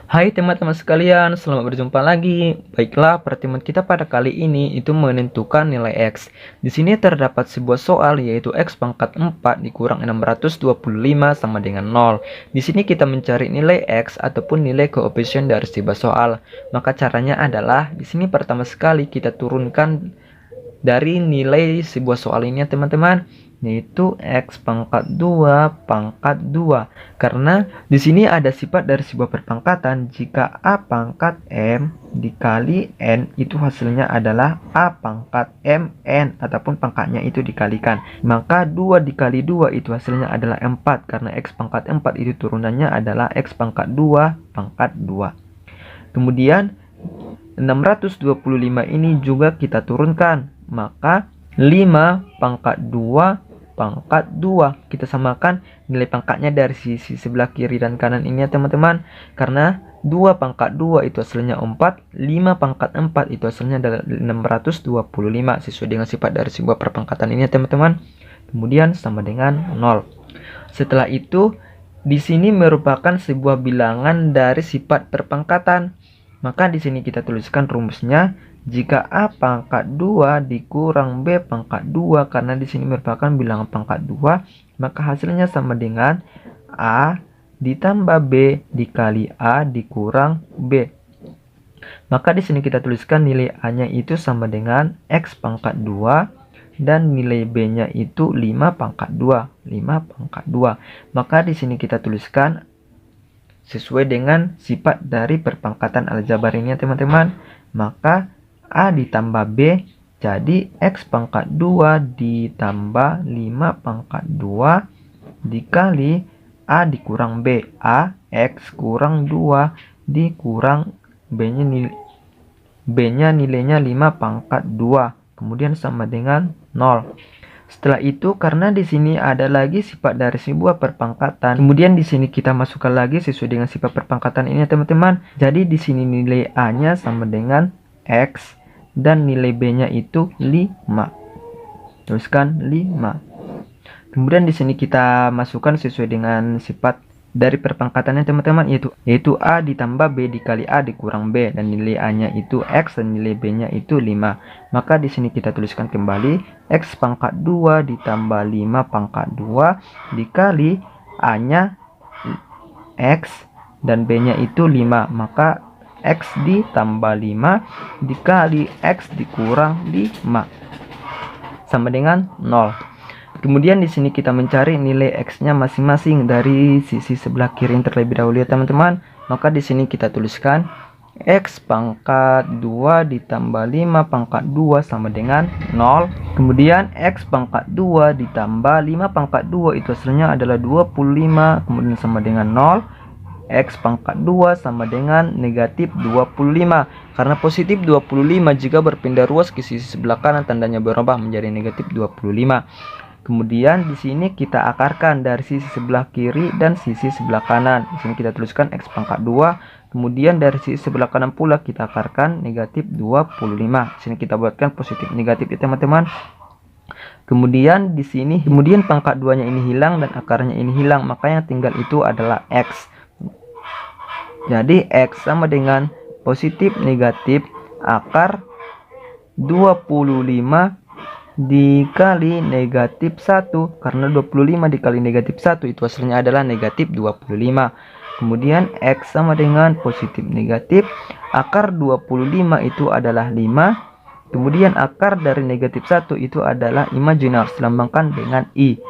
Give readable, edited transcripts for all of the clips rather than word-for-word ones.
Hai teman-teman sekalian, selamat berjumpa lagi. Baiklah, pertemuan kita pada kali ini itu menentukan nilai X. Di sini terdapat sebuah soal yaitu X pangkat 4 dikurang 625 sama dengan 0. Di sini kita mencari nilai X ataupun nilai koefisien dari sebuah soal. Maka caranya adalah di sini pertama sekali kita turunkan dari nilai sebuah soal ini ya teman-teman, yaitu X pangkat 2 pangkat 2. Karena di sini ada sifat dari sebuah perpangkatan, jika A pangkat M dikali N itu hasilnya adalah A pangkat MN ataupun pangkatnya itu dikalikan. Maka 2 dikali 2 itu hasilnya adalah 4, karena X pangkat 4 itu turunannya adalah X pangkat 2 pangkat 2. Kemudian 625 ini juga kita turunkan, maka 5 pangkat 2 pangkat 2 kita samakan nilai pangkatnya dari sisi sebelah kiri dan kanan ini ya teman-teman. Karena 2 pangkat 2 itu hasilnya 4, 5 pangkat 4 itu hasilnya adalah 625 sesuai dengan sifat dari sebuah perpangkatan ini ya teman-teman. Kemudian sama dengan 0. Setelah itu di sini merupakan sebuah bilangan dari sifat perpangkatan. Maka di sini kita tuliskan rumusnya, jika A pangkat 2 dikurang B pangkat 2, karena di sini merupakan bilangan pangkat 2, maka hasilnya sama dengan A ditambah B dikali A dikurang B. Maka di sini kita tuliskan nilai A-nya itu sama dengan X pangkat 2 dan nilai B-nya itu 5 pangkat 2, 5 pangkat 2. Maka di sini kita tuliskan sesuai dengan sifat dari perpangkatan aljabar ini ya teman-teman. Maka A ditambah B jadi X pangkat 2 ditambah 5 pangkat 2 dikali A dikurang B. A X kurang 2 dikurang B-nya nilainya 5 pangkat 2. Kemudian sama dengan 0. Setelah itu, karena di sini ada lagi sifat dari sebuah perpangkatan, kemudian di sini kita masukkan lagi sesuai dengan sifat perpangkatan ini teman-teman. Jadi di sini nilai A-nya sama dengan X dan nilai B-nya itu 5. Tuliskan 5. Kemudian di sini kita masukkan sesuai dengan sifat dari perpangkatannya teman-teman, yaitu A ditambah B dikali A dikurang B, dan nilai A-nya itu X dan nilai B-nya itu 5. Maka di sini kita tuliskan kembali X pangkat 2 ditambah 5 pangkat 2 dikali A-nya X dan B-nya itu 5. Maka X ditambah 5 dikali X dikurang 5 sama dengan 0. Kemudian di sini kita mencari nilai X-nya masing-masing dari sisi sebelah kiri terlebih dahulu ya teman-teman. Maka di sini kita tuliskan X pangkat 2 ditambah 5 pangkat 2 sama dengan 0. Kemudian X pangkat 2 ditambah 5 pangkat 2 itu hasilnya adalah 25, kemudian sama dengan 0. X pangkat 2 sama dengan negatif 25. Karena positif 25 jika berpindah ruas ke sisi sebelah kanan tandanya berubah menjadi negatif 25. Kemudian di sini kita akarkan dari sisi sebelah kiri dan sisi sebelah kanan. Di sini kita tuliskan X pangkat 2. Kemudian dari sisi sebelah kanan pula kita akarkan negatif 25. Di sini kita buatkan positif negatif ya teman-teman. Kemudian di sini pangkat 2-nya ini hilang dan akarnya ini hilang, maka yang tinggal itu adalah X. Jadi X sama dengan positif negatif akar 25 dikali negatif 1, karena 25 dikali negatif 1 itu hasilnya adalah negatif 25. Kemudian X sama dengan positif negatif akar 25 itu adalah 5. Kemudian akar dari negatif 1 itu adalah imaginers, lambangkan dengan I.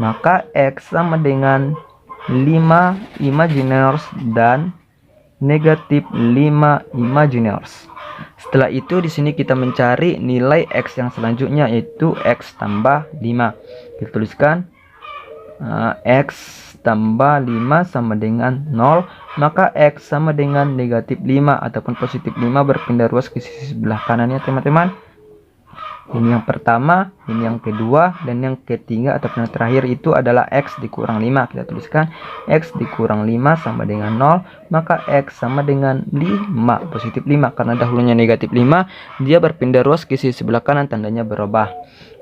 Maka X sama dengan 5 imaginers dan negatif 5 imaginers. Setelah itu di sini kita mencari nilai X yang selanjutnya, yaitu X tambah 5. Kita tuliskan X tambah 5 sama dengan 0. Maka X sama dengan negatif 5 ataupun positif 5 berpindah ruas ke sisi sebelah kanannya teman-teman. Ini yang pertama, ini yang kedua, dan yang ketiga ataupun yang terakhir itu adalah X dikurang 5. Kita tuliskan X dikurang 5 sama dengan 0. Maka X sama dengan 5, positif 5. Karena dahulunya negatif 5, dia berpindah ruas ke sisi sebelah kanan, tandanya berubah.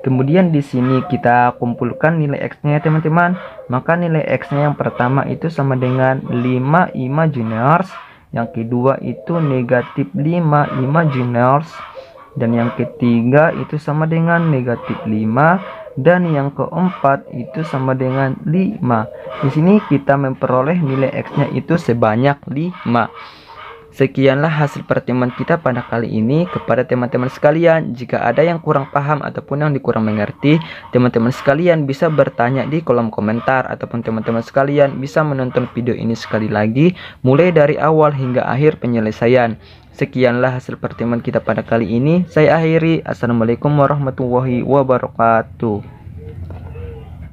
Kemudian di sini kita kumpulkan nilai X-nya teman-teman. Maka nilai X-nya yang pertama itu sama dengan 5 imaginers yang kedua itu negatif 5 journals, dan yang ketiga itu sama dengan negatif 5, dan yang keempat itu sama dengan 5. Di sini kita memperoleh nilai X-nya itu sebanyak 5. Sekianlah hasil pertemuan kita pada kali ini. Kepada teman-teman sekalian, jika ada yang kurang paham ataupun yang dikurang mengerti, teman-teman sekalian bisa bertanya di kolom komentar, ataupun teman-teman sekalian bisa menonton video ini sekali lagi mulai dari awal hingga akhir penyelesaian. Sekianlah hasil pertemuan kita pada kali ini. Saya akhiri. Assalamualaikum warahmatullahi wabarakatuh.